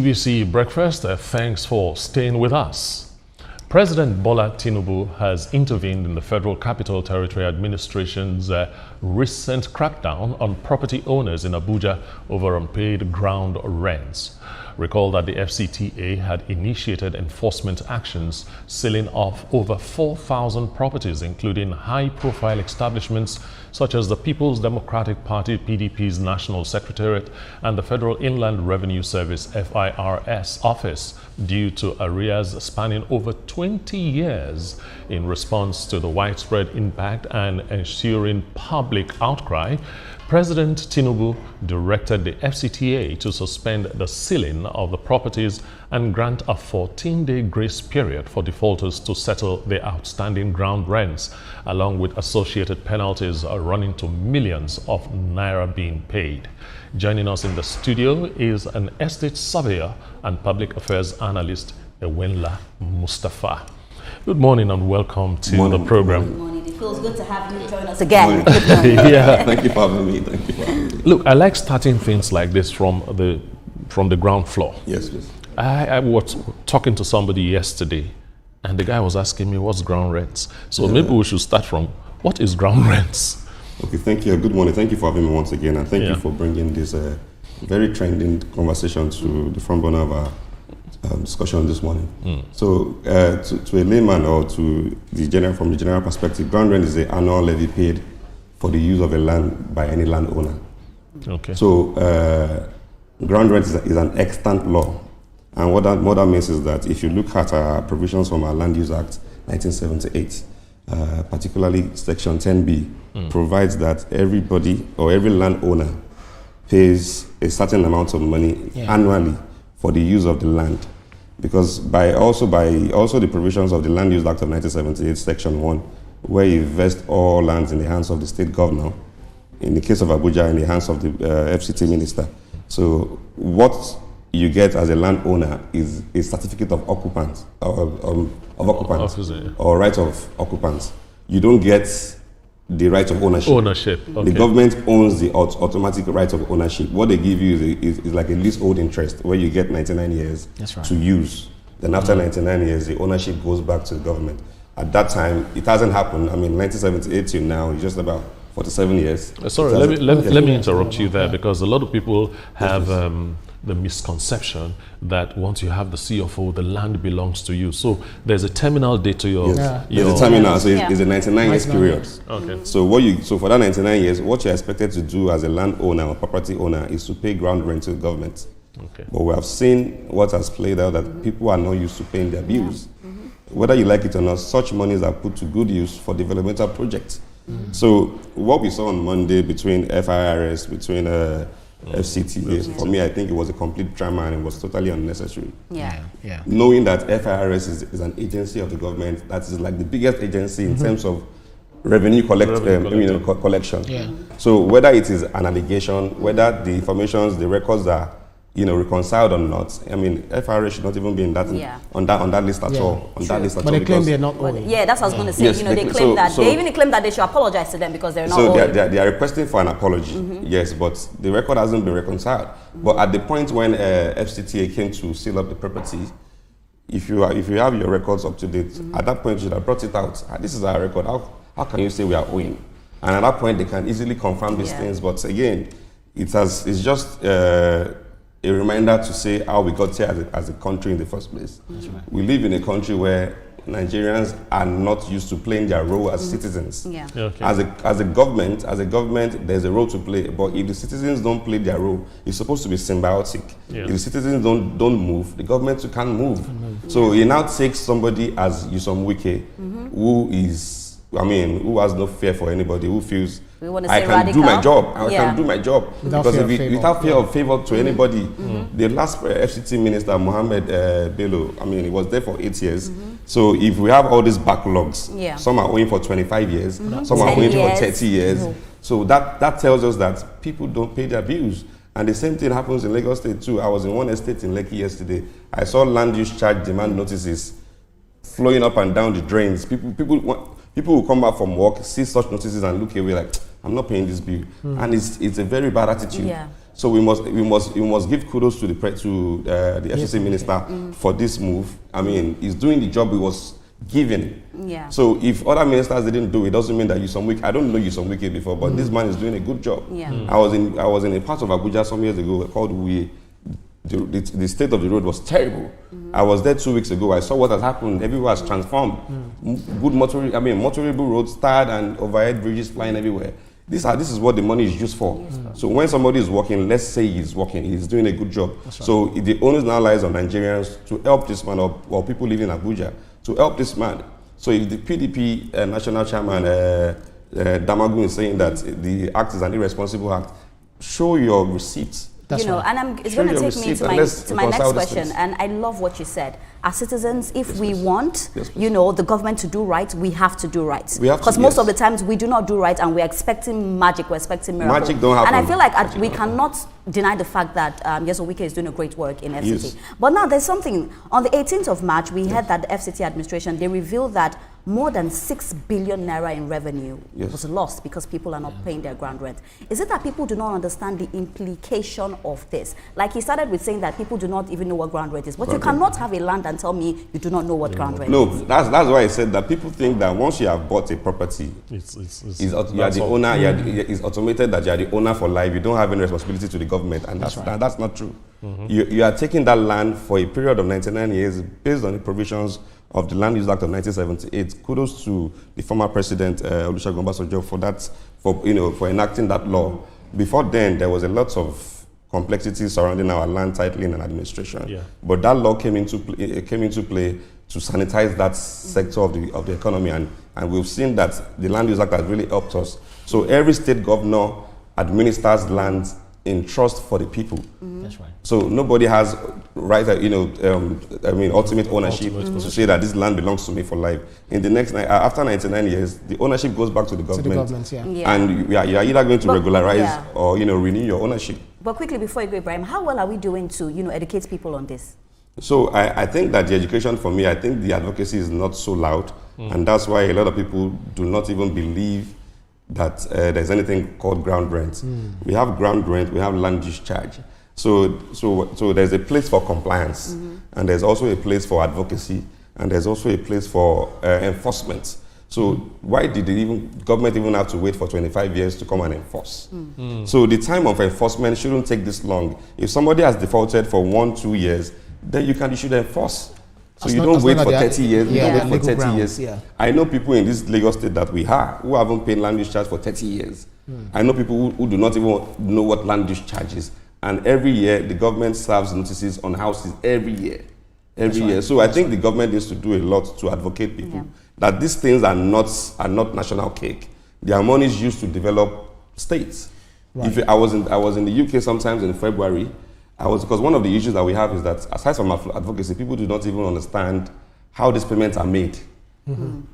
TVC Breakfast, thanks for staying with us. President Bola Tinubu has intervened in the Federal Capital Territory Administration's recent crackdown on property owners in Abuja over unpaid ground rents. Recall that the FCTA had initiated enforcement actions, sealing off over 4,000 properties, including high-profile establishments such as the People's Democratic Party (PDP's) National Secretariat and the Federal Inland Revenue Service (FIRS) office, due to arrears spanning over 20 years. In response to the widespread impact and ensuing public outcry, President Tinubu directed the FCTA to suspend the sealing of the properties and grant a 14-day grace period for defaulters to settle their outstanding ground rents, along with associated penalties running to millions of naira being paid. Joining us in the studio is an estate surveyor and public affairs analyst, Ewenla Mustapha. Good morning and welcome to the program. Good morning. It feels good to have you join us again. Yeah. Thank you for having me. Thank you for having me. Look, I like starting things like this from the ground floor. Yes, please. I was talking to somebody yesterday, and the guy was asking me what's ground rents. So maybe we should start from what is ground rents. Okay, thank you. Good morning. Thank you for having me once again, and thank you for bringing this very trending conversation to the front burner of our discussion this morning. So, to a layman or to from the general perspective, ground rent is the annual levy paid for the use of a land by any landowner. Okay. So, ground rent is an extant law, and what that means is that if you look at our provisions from our Land Use Act 1978, particularly Section 10B, provides that everybody or every landowner pays a certain amount of money annually for the use of the land, because by also the provisions of the Land Use Act of 1978, Section 1, where you vest all lands in the hands of the state governor, in the case of Abuja, in the hands of the FCT minister. So what you get as a landowner is a certificate of occupants, or right of occupants. You don't get the right of ownership. Okay. The government owns the automatic right of ownership. What they give you is like a leasehold interest, where you get 99 years to use. Then after 99 years, the ownership goes back to the government. At that time, it hasn't happened. I mean, 1978 to now, it's just about 47 years. Sorry, let me interrupt you there, because a lot of people have the misconception that once you have the CFO, the land belongs to you. So there's a terminal date to your... There's a terminal, so it's a 99 years period. Okay. So for that 99 years, what you're expected to do as a landowner or property owner is to pay ground rent to the government. Okay. But we have seen what has played out, that people are not used to paying their bills. Whether you like it or not, such monies are put to good use for developmental projects. So what we saw on Monday between FIRS, between FCTAs, for me, I think it was a complete drama and it was totally unnecessary. Knowing that FIRS is an agency of the government that is like the biggest agency in terms of revenue collection. So whether it is an allegation, whether the information, the records are reconciled or not, I mean, FIRS should not even be in that on that list at all. That list at all. But they claim they're not owing. That's what I was going to say. Yes, they claim that. They even claim that they should apologize to them because they're not owing. So they are requesting for an apology. Yes, but the record hasn't been reconciled. But at the point when FCTA came to seal up the property, if you have your records up to date, at that point you should have brought it out. This is our record. How can you say we are owing? And at that point they can easily confirm these things. But again, it's just a reminder to say how we got here as a country in the first place. We live in a country where Nigerians are not used to playing their role as citizens. As a government, there's a role to play. But if the citizens don't play their role, it's supposed to be symbiotic. If the citizens don't move, the government too can't move. So it now takes somebody as Nyesom Wike, who has no fear for anybody, who feels I can do my job. I can do my job. Because without fear of favor to anybody, the last FCT minister, Mohammed Bello, he was there for 8 years. So if we have all these backlogs, some are owing for 25 years, some are owing for 30 years. So that tells us that people don't pay their bills. And the same thing happens in Lagos State too. I was in one estate in Lekki yesterday. I saw land use charge demand notices flowing up and down the drains. People will come back from work, see such notices and look away like, I'm not paying this bill. And it's a very bad attitude. So we must give kudos to the FCC minister for this move. I mean, he's doing the job he was given. Yeah. So if other ministers didn't do it, doesn't mean that I don't know Nyesom Wike before, but this man is doing a good job. Yeah. I was in a part of Abuja some years ago called the state of the road was terrible. I was there 2 weeks ago. I saw what has happened. Everywhere has transformed. Good motorable roads, tarred and overhead bridges flying everywhere. This is what the money is used for. So when somebody is working, let's say he's working, he's doing a good job. Right. So the onus now lies on Nigerians to help this man or people living in Abuja to help this man. So if the PDP national chairman Damagun is saying that the act is an irresponsible act, show your receipts. That's right. And it's going to take me to my next question. And I love what you said. As citizens, if we want, the government to do right, we have to do right. Because most of the times we do not do right, and we're expecting magic, we're expecting miracle. Magic don't happen. And I feel like we cannot deny the fact that Nyesom Wike is doing a great work in FCT. Yes. But now there's something. On the 18th of March, we heard that the FCT administration, they revealed that more than 6 billion naira in revenue was lost because people are not paying their ground rent. Is it that people do not understand the implication of this? Like he started with saying that people do not even know what ground rent is, but you cannot have a land and tell me you do not know what ground rent is. No, that's why I said that people think that once you have bought a property, you are the owner. It's automated that you are the owner for life. You don't have any responsibility to the government, and that's not true. You are taking that land for a period of 99 years based on the provisions of the Land Use Act of 1978. Kudos to the former president Olusegun Obasanjo for enacting that law. Before then, there was a lot of complexity surrounding our land titling and administration. Yeah. But that law came into play to sanitize that sector of the economy, and we've seen that the Land Use Act has really helped us. So every state governor administers land in trust for the people. That's right. So nobody has right, ultimate ownership to say that this land belongs to me for life. In the next after 99 years, the ownership goes back to the government. And you are either going to regularize or renew your ownership. But quickly before you go, Ibrahim, how well are we doing to educate people on this? So I think that the education for me, I think the advocacy is not so loud, and that's why a lot of people do not even believe that there's anything called ground rent. We have ground rent, we have land use charge. So there's a place for compliance, and there's also a place for advocacy, and there's also a place for enforcement. So why did government even have to wait for 25 years to come and enforce? So the time of enforcement shouldn't take this long. If somebody has defaulted for 1-2 years, then you should enforce. So you don't wait for 30 years, you don't wait for 30 years. Yeah. I know people in this Lagos state that we have who haven't paid land use charge for 30 years. I know people who do not even know what land use charge is. And every year, the government serves notices on houses every year. Every year. So I think the government needs to do a lot to advocate people that these things are not national cake. Their money is used to develop states. Right. I was in the UK sometimes in February. Because one of the issues that we have is that aside from advocacy, people do not even understand how these payments are made.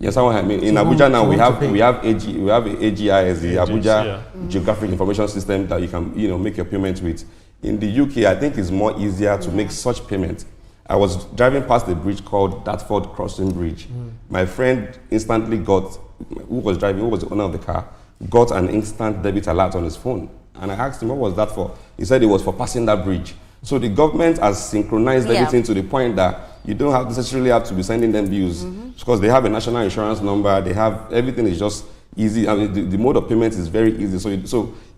Yes, I mean. In Abuja now we have AGIS, the Abuja Geographic Information System that you can make your payments with. In the UK, I think it's more easier to make such payments. I was driving past a bridge called Dartford Crossing Bridge. My friend instantly who was the owner of the car, got an instant debit alert on his phone. And I asked him, what was that for? He said it was for passing that bridge. So the government has synchronized everything to the point that you don't necessarily have to be sending them bills because they have a national insurance number. They have everything is just easy. I mean, the mode of payment is very easy.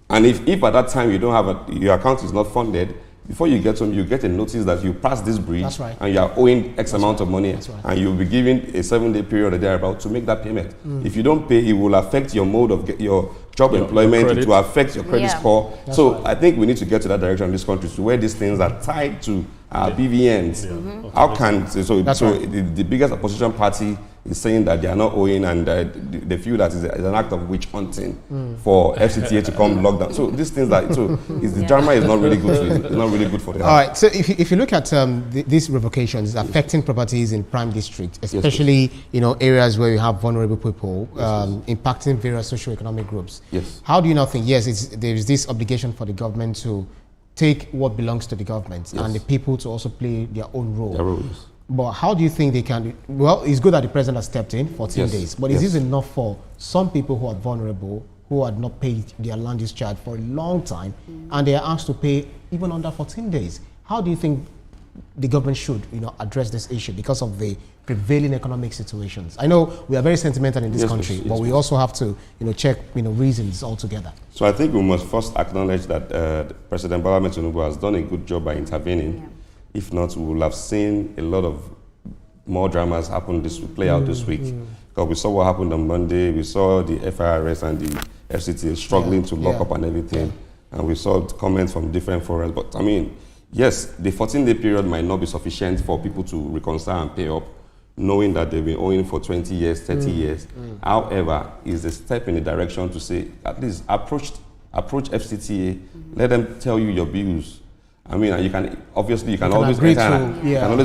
And if at that time you don't have your account is not funded, before you get home, you get a notice that you passed this bridge and you are owing X amount of money, and you'll be given a 7-day period or thereabout to make that payment. If you don't pay, it will affect your mode of your job employment, it will affect your credit score. I think we need to get to that direction in this country, to where these things are tied to our BVNs. How can the biggest opposition party is saying that they are not owing, and they feel that is an act of witch hunting for FCTA to come lock down. So these things the drama is not really good. It's not really good for them. All right. So if you look at these revocations affecting properties in prime district, especially areas where you have vulnerable people, impacting various socio-economic groups. Yes. How do you now think? Yes, there is this obligation for the government to take what belongs to the government and the people to also play their own role. Their roles. But how do you think they can? Well, it's good that the president has stepped in 14 days, but is this enough for some people who are vulnerable, who had not paid their land use charge for a long time, and they are asked to pay even under 14 days. How do you think the government should, address this issue because of the prevailing economic situations? I know we are very sentimental in this country, but we also have to, check, reasons altogether. So I think we must first acknowledge that President Bola Tinubu has done a good job by intervening. Yeah. If not, we will have seen a lot of more dramas happen play out this week. Because we saw what happened on Monday, we saw the FIRS and the FCTAs struggling to lock up and everything, and we saw comments from different forums. But I mean, yes, the 14-day period might not be sufficient for people to reconcile and pay up, knowing that they've been owing for 20 years, 30 years. However, is a step in the direction to say, at least approach FCTA, let them tell you your bills. I mean, you can always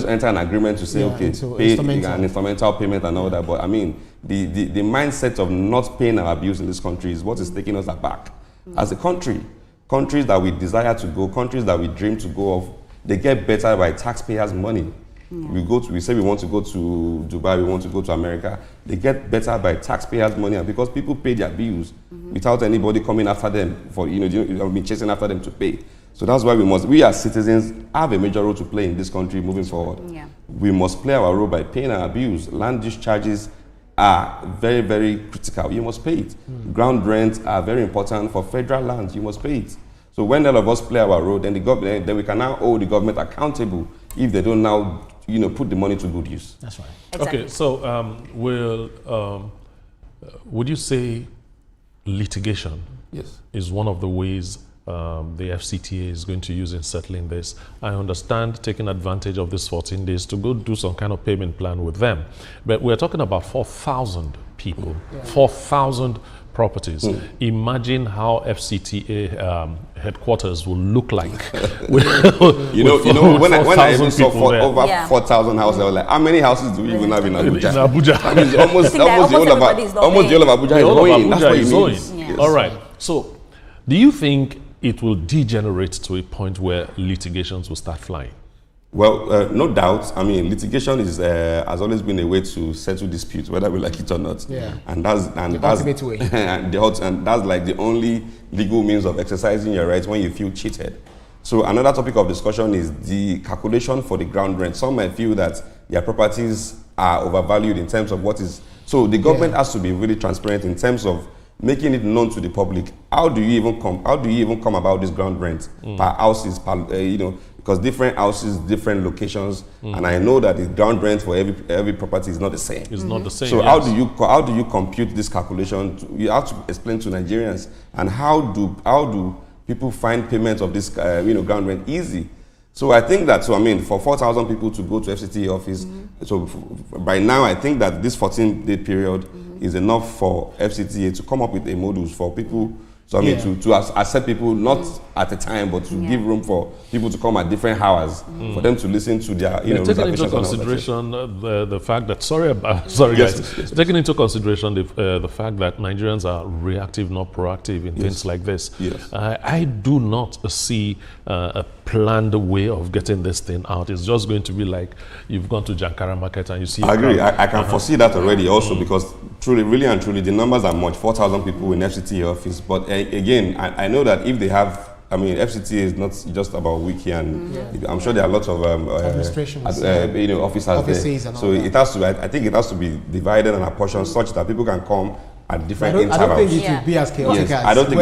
enter an agreement to say, okay, pay an instrumental payment and all that. But I mean, the mindset of not paying our bills in this country is what is taking us aback as a country. Countries that we desire to go, countries that we dream to go of, they get better by taxpayers' money. We say we want to go to Dubai, we want to go to America. They get better by taxpayers' money, and because people pay their bills without anybody coming after them for chasing after them to pay. So that's why we as citizens have a major role to play in this country moving forward. Yeah. We must play our role by paying our bills. Land use charges are very, very critical. You must pay it. Ground rents are very important for federal lands. You must pay it. So when all of us play our role, then then we can now hold the government accountable if they don't now, put the money to good use. That's right. Exactly. Okay, so would you say litigation is one of the ways the FCTA is going to use in settling this? I understand taking advantage of this 14 days to go do some kind of payment plan with them, but we're talking about 4,000 people, 4,000 properties. Imagine how FCTA headquarters will look like. When I even saw over 4,000 houses, I was like, how many houses do we even have in Abuja? In Abuja. I mean, almost the whole of Abuja is owing. That's what it means. Yes. All right. So, do you think it will degenerate to a point where litigations will start flying? Well, no doubt. I mean, litigation has always been a way to settle disputes, whether we like it or not. Yeah. And that's way. and that's like the only legal means of exercising your rights when you feel cheated. So another topic of discussion is the calculation for the ground rent. Some might feel that their properties are overvalued in terms of what is. So the government has to be really transparent in terms of making it known to the public. How do you even come about this ground rent per houses, because different houses, different locations, and I know that the ground rent for every property is not the same. It's not the same. So how do you compute this calculation? You have to explain to Nigerians, and how do people find payment of this ground rent easy? So I think that for 4,000 people to go to FCTA office, so by now I think that this 14-day period is enough for FCTA to come up with a modus for people. So to accept people not at a time, but to give room for people to come at different hours for them to listen to their taking into consideration the fact that taking into consideration the fact that Nigerians are reactive, not proactive in things like this. Yes. I do not see a planned way of getting this thing out. It's just going to be like you've gone to Jankara Market and you see. I agree. I can foresee that already also because really and truly the numbers are much. 4,000 people in FCTA office, but again, I know that if they have, FCTA is not just about wiki, and I'm sure there are lots of administrations, officers there. So it has to. I think it has to be divided and apportioned such that people can come at different intervals. I don't think it will be as chaotic as I don't think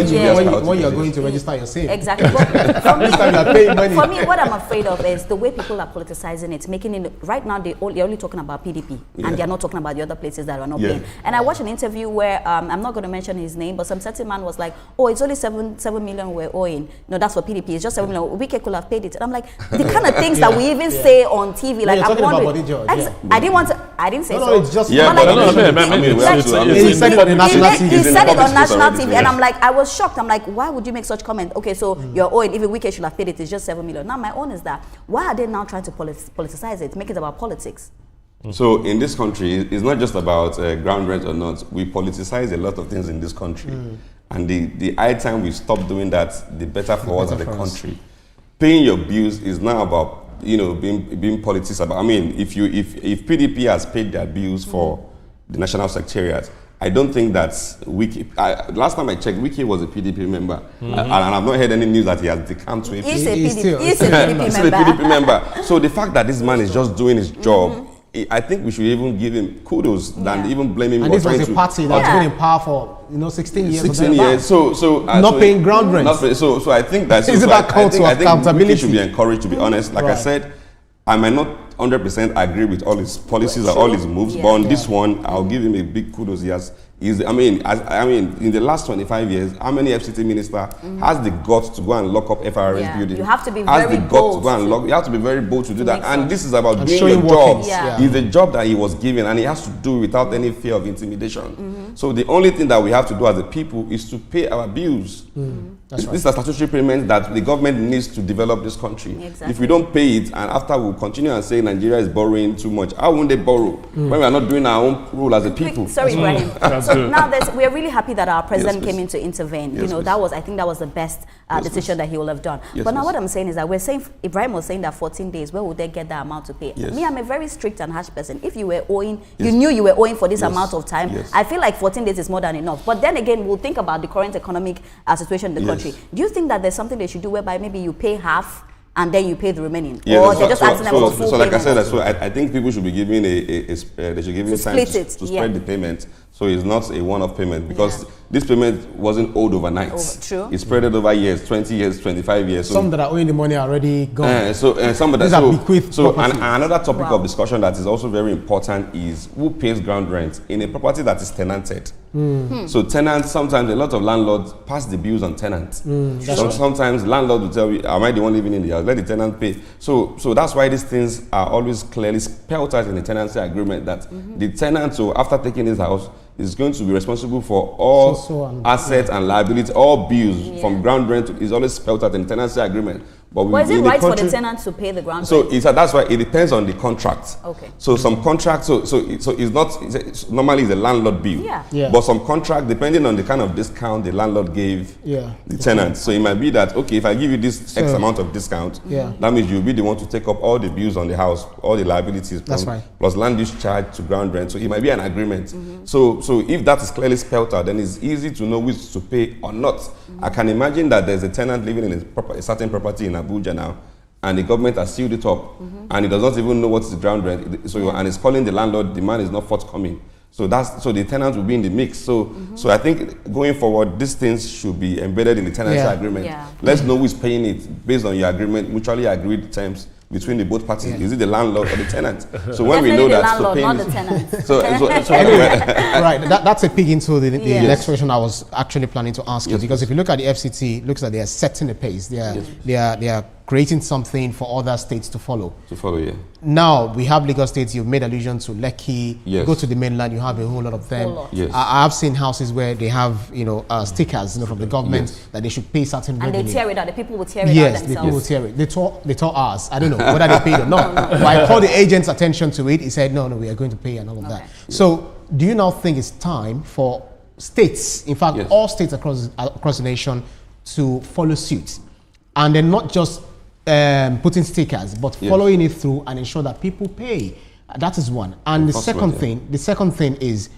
when you're going to register your sale. Exactly. For me, what I'm afraid of is the way people are politicizing it, making it right now. They're only talking about PDP, and they're not talking about the other places that are not paying. And I watched an interview where I'm not going to mention his name, but some certain man was like, "Oh, it's only 7 million we're owing. No, that's for PDP. It's just 7 million. We could have paid it." And I'm like, the kind of things that we even say on TV, like I'm wondering. I didn't say so. No, it's just he said it on national TV, and I'm like, I was shocked. I'm like, why would you make such comment? Okay, so you're owing, even Wike should have paid it, it's just 7 million. Now my own is that, why are they now trying to politicize it, make it about politics? So in this country, it's not just about ground rent or not. We politicize a lot of things in this country. And the high time we stop doing that, the better for us as a country. Paying your bills is not about, being politics about. If PDP has paid their bills for the National Secretariat, I don't think that Wiki. Last time I checked, Wiki was a PDP member, and I've not heard any news that he has decamped to APC. He's a He's still- PDP member. So the fact that this man is just doing his job, I think we should even give him kudos than even blame him. And or this was trying a to- party that's been in power for 16 years. 16 years. So not paying ground rent. So I think that. Is it that call to I think accountability? Wiki should be encouraged. To be honest, like I said, I might not 100% agree with all his policies or all his moves, but on this one, I'll give him a big kudos. I mean, in the last 25 years, how many FCT minister has the guts to go and lock up FRS building? You have to be has very the guts bold to go and lock. You have to be very bold to do that. And this is about doing showing your job. workings. It's the job that he was given, and he has to do without any fear of intimidation. So the only thing that we have to do as a people is to pay our bills. This is a statutory payment that the government needs to develop this country. Exactly. If we don't pay it, and after we'll continue and say Nigeria is borrowing too much, how won't they borrow when we are not doing our own role as a people? Sorry, Ibrahim. That's So good. now we are really happy that our president Yes, came in to intervene. Yes, I think that was the best decision that he will have done. Yes, but now please. what I'm saying is that we're saying, Ibrahim was saying that 14 days, where would they get that amount to pay? Yes. Me, I'm a very strict and harsh person. If you were owing, you knew you were owing for this Yes. amount of time, Yes. I feel like 14 days is more than enough. But then again, we'll think about the current economic situation in the country. Do you think that there's something they should do whereby maybe you pay half and then you pay the remaining? Or they're just asking them for full so like I payment? said, I think people should be given they should give him time split to it, spread the payment. So it's not a one-off payment, because this payment wasn't owed overnight. True. It's spread it over years, 20 years, 25 years. So Some that are owing the money are already gone. some of that. These are bequeathed property. Another topic Wow. of discussion that is also very important is who pays ground rent in a property that is tenanted. So tenants, sometimes a lot of landlords pass the bills on tenants. Sometimes landlord will tell you, am I the one living in the house? Let the tenant pay. So that's why these things are always clearly spelled out in the tenancy agreement that the tenant, so after taking his house, is going to be responsible for all assets and liability, all bills from ground rent is always spelled out in the tenancy agreement. But Is it right for the tenant to pay the ground rent? That's why it depends on the contract. Okay. So some contracts, so it's not normally it's a landlord bill. Yeah. But some contract, depending on the kind of discount the landlord gave the tenant. So it might be that, okay, if I give you this X amount of discount, that means you'll be the one to take up all the bills on the house, all the liabilities, plus land use charge to ground rent. So it might be an agreement. So if that is clearly spelled out, then it's easy to know which to pay or not. I can imagine that there's a tenant living in a certain property in Abuja now, and the government has sealed it up, and he does not even know what's the ground rent. So and it's calling the landlord, the man is not forthcoming. So the tenant will be in the mix. So I think going forward, these things should be embedded in the tenancy agreement. Let's know who's paying it based on your agreement, mutually agreed terms between the both parties. Is it the landlord or the tenant? So when we know the that, landlord, so not paying the tenant. Right, that's a pig into the next question I was actually planning to ask you, because if you look at the FCT, it looks like they are setting the pace. They are creating something for other states to follow. Now we have Lagos states. You've made allusion to Lekki. Go to the mainland, you have a whole lot of them. I have seen houses where they have stickers from the government that they should pay certain revenue. And they tear it out. The people will tear it out themselves. Yes, the people will tear it. They tore ours. I don't know whether they paid or not. But I called the agent's attention to it. He said, no, we are going to pay and all of that. So do you now think it's time for states, in fact, all states across the nation, to follow suit? And then not just putting stickers, but following it through and ensure that people pay. That is one. And the second thing is,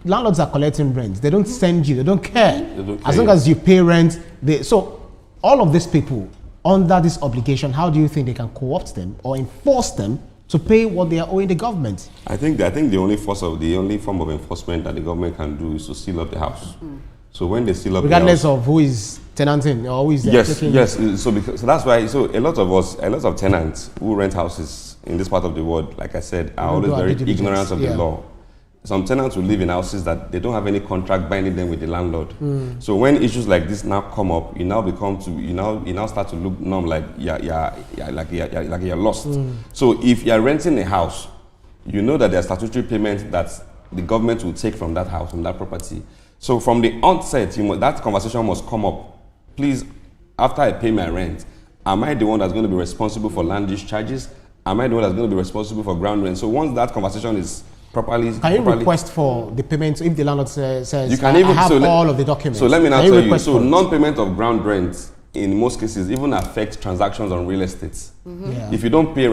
landlords are collecting rent. They don't send you. They don't care. As long as you pay rent. So all of these people under this obligation, how do you think they can co-opt them or enforce them to pay what they are owing the government? I think the only form of enforcement that the government can do is to seal up the house. So when they seal up regardless the house, of who is tenanting or who is So that's why a lot of tenants who rent houses in this part of the world, like I said, are always very ignorant of the law. Some tenants will live in houses that they don't have any contract binding them with the landlord. So when issues like this now come up, you now start to look numb, like you're lost. So if you're renting a house, you know that there's statutory payment that the government will take from that house, from that property. So from the onset, that conversation must come up. Please, after I pay my rent, am I the one that's going to be responsible for land use charges? Am I the one that's going to be responsible for ground rent? So once that conversation is properly... Can you request for the payment if the landlord says, you can even, I have all of the documents? So let me now tell you, so non-payment of ground rent in most cases even affect transactions on real estate. If you don't pay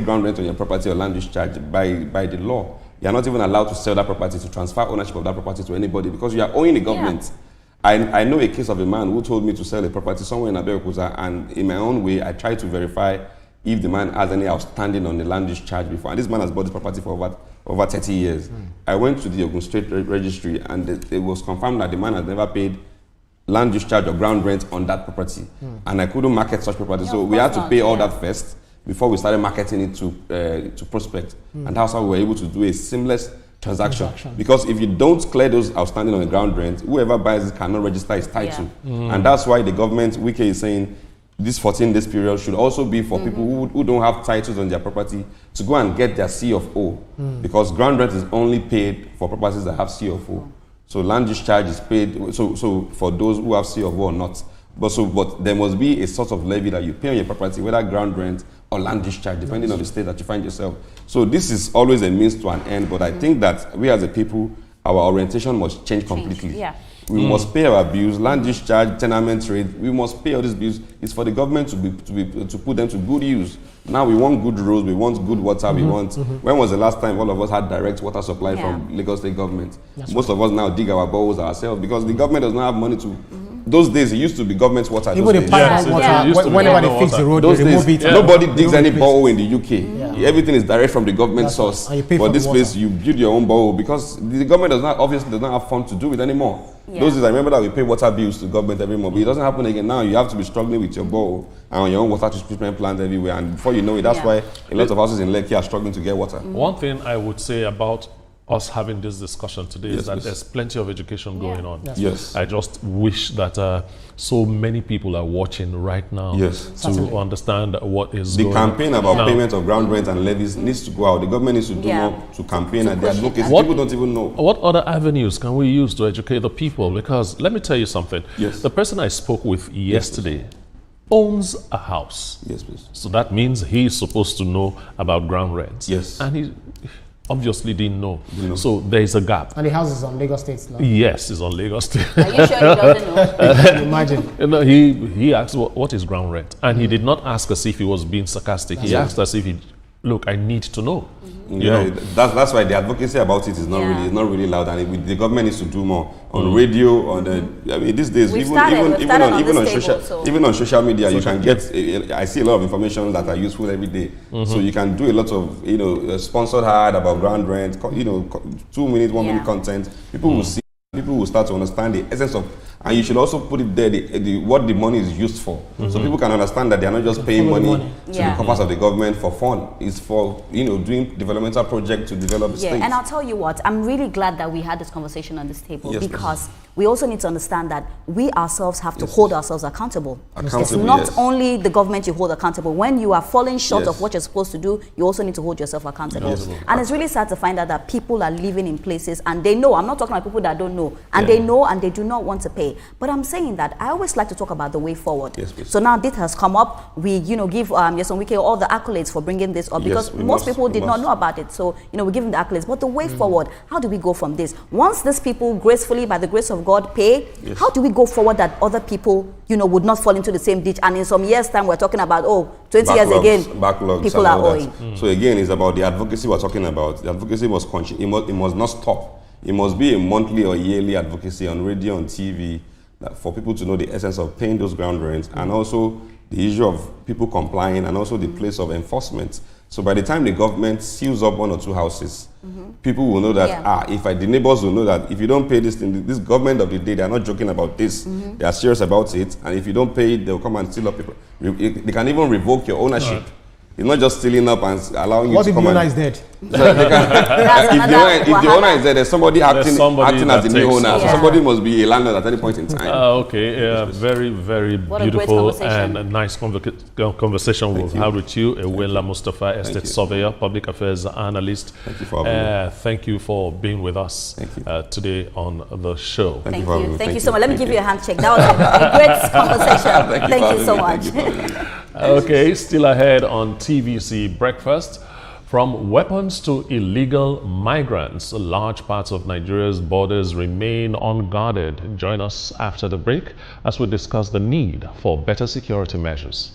ground rent on your property or land use charge, by the law, you're not even allowed to sell that property, to transfer ownership of that property to anybody, because you are owing the government. I know a case of a man who told me to sell a property somewhere in Abeokuta, and in my own way, I tried to verify if the man has any outstanding on the land use charge before. And this man has bought this property for over 30 years. I went to the Ogun State Registry, and it was confirmed that the man has never paid land use charge or ground rent on that property. And I couldn't market such property. So we had to pay all that first before we started marketing it to prospect. And that's how we were able to do a seamless transaction. Because if you don't clear those outstanding on the ground rent, whoever buys it cannot register its title. And that's why the government, Wike, is saying this 14 days period should also be for people who don't have titles on their property to go and get their C of O. Because ground rent is only paid for properties that have C of O. So land use charge is paid so for those who have C of O or not. But there must be a sort of levy that you pay on your property, whether ground rent or land use charge, depending on the state that you find yourself. So this is always a means to an end, but I think that we as a people, our orientation must change completely. We must pay our bills, land use charge, tenement rate. We must pay all these bills. It's for the government to put them to good use. Now we want good roads, we want good water, we want. When was the last time all of us had direct water supply from Lagos State government? Most of us now dig our boreholes ourselves because the government does not have money to. Those days it used to be government's water. Even the pipeline water, whenever they fix the road, those they remove days, it. nobody digs any borehole in the UK. Everything is direct from the government source. But this place, you build your own borehole because the government obviously does not have funds to do it anymore. Those days, I remember that we pay water bills to government every month, but it doesn't happen again now. You have to be struggling with your borehole and on your own water treatment plant everywhere. And before you know it, that's why a lot of houses in Lekki are struggling to get water. One thing I would say about us having this discussion today is that there's plenty of education going on. I just wish that so many people are watching right now to understand what is going on. The campaign about payment of ground rent and levies needs to go out. The government needs to do more to campaign and advocate. People don't even know. What other avenues can we use to educate the people? Because let me tell you something. The person I spoke with yesterday owns a house. So that means he's supposed to know about ground rents. And he obviously didn't know. So there is a gap. And the house is on Lagos State now? Yes, it's on Lagos State. Are you sure he doesn't know? Imagine. You know, he asked what is ground rent, and he did not ask us if he was being sarcastic. He asked us if look, I need to know. You know? That's why the advocacy about it is not really loud, and the government needs to do more on radio. On the, I mean, these days, even on social media, you can get. I see a lot of information that are useful every day. So you can do a lot of sponsored ad about ground rent. 2 minute, 1 minute content. People will see. People will start to understand the essence of, and you should also put it there, what the money is used for. So people can understand that they are not just paying money to the coffers of the government for fun. It's for, doing developmental projects to develop the state. And I'll tell you what, I'm really glad that we had this conversation on this table because we also need to understand that we ourselves have to hold ourselves accountable. It's not only the government you hold accountable. When you are falling short of what you're supposed to do, you also need to hold yourself accountable. And it's really sad to find out that people are living in places and they know, I'm not talking about people that don't know, and they know and they do not want to pay. But I'm saying that I always like to talk about the way forward. So now this has come up. We, give Nyesom Wike all the accolades for bringing this up because most people did not know about it. So, we give them the accolades. But the way forward, how do we go from this? Once these people gracefully, by the grace of God, pay, how do we go forward that other people, would not fall into the same ditch? And in some years' time, we're talking about, 20 years again, backlogs, people are owing. So again, it's about the advocacy we're talking about. The advocacy must continue. It must not stop. It must be a monthly or yearly advocacy on radio, on TV, for people to know the essence of paying those ground rents, and also the issue of people complying, and also the place of enforcement. So by the time the government seals up 1 or 2 houses, people will know that, the neighbors will know that if you don't pay this thing, this government of the day, they are not joking about this. They are serious about it. And if you don't pay it, they'll come and seal up people. They can even revoke your ownership. It's not just stealing up and allowing you to come. What if the owner is dead? If the owner is dead, there's somebody acting as the new owner. So somebody must be a landlord at any point in time. Very, very beautiful and a nice conversation we've had with you. Ewenla Mustapha, estate surveyor, public affairs analyst. Thank you for having me. Thank you for being with us today on the show. Thank you. Thank you so much. Let me give you a handshake. That was a great conversation. Thank you so much. Okay, still ahead on TVC Breakfast. From weapons to illegal migrants, large parts of Nigeria's borders remain unguarded. Join us after the break as we discuss the need for better security measures.